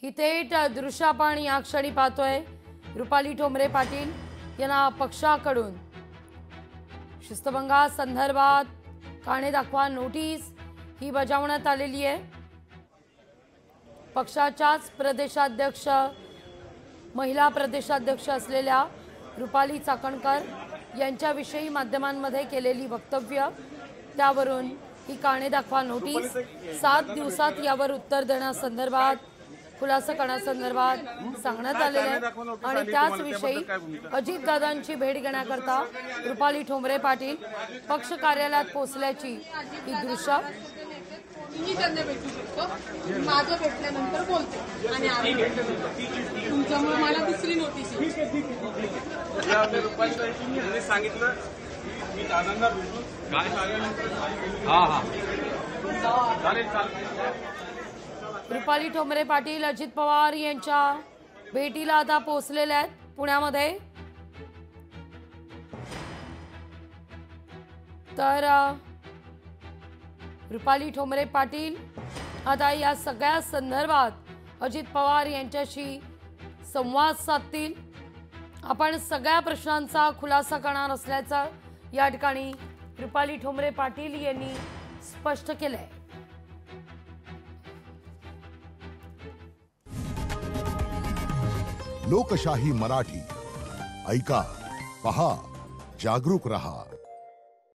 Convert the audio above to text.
ही थेट दृश्य आपण या क्षणी पाहतोय। रुपाली ठोंबरे पाटील यांना पक्षाकडून शिस्तभंगासंदर्भात काणे दाखवा नोटीस ही बजावण्यात आलेली आहे। पक्षाच्याच प्रदेशाध्यक्ष महिला प्रदेशाध्यक्ष असलेल्या रुपाली चाकणकर यांच्याविषयी माध्यमांमध्ये केलेली वक्तव्य, त्यावरून ही काणे दाखवा नोटीस 7 दिवसात यावर उत्तर देण्यासंदर्भात खुलासा करण्यासंदर्भात सांगण्यात आलेले आहे। आणि त्याच विषयी अजितदादांची भेट घेण्याकरता रुपाली ठोंबरे पाटील पक्ष कार्यालयात पोहोचल्याची ही दृश्य त्यांना भेटू शकतो। माझं भेटल्यानंतर बोलते आणि तुमच्यामुळे मला दुसरी नोटीस सांगितलं मी दादांना भेटून काय रुपाली ठोंबरे पाटील अजित पवार यांच्या भेटीला आता पोहोचलेले आहेत पुण्यामध्ये। तर रुपाली ठोंबरे पाटील आता या सगळ्या संदर्भात अजित पवार यांच्याशी संवाद साधतील। आपण सगळ्या प्रश्नांचा खुलासा करणार असल्याचं या ठिकाणी रुपाली ठोंबरे पाटील यांनी स्पष्ट केलंय। लोकशाही मराठी ऐका, पहा, जागरूक रहा।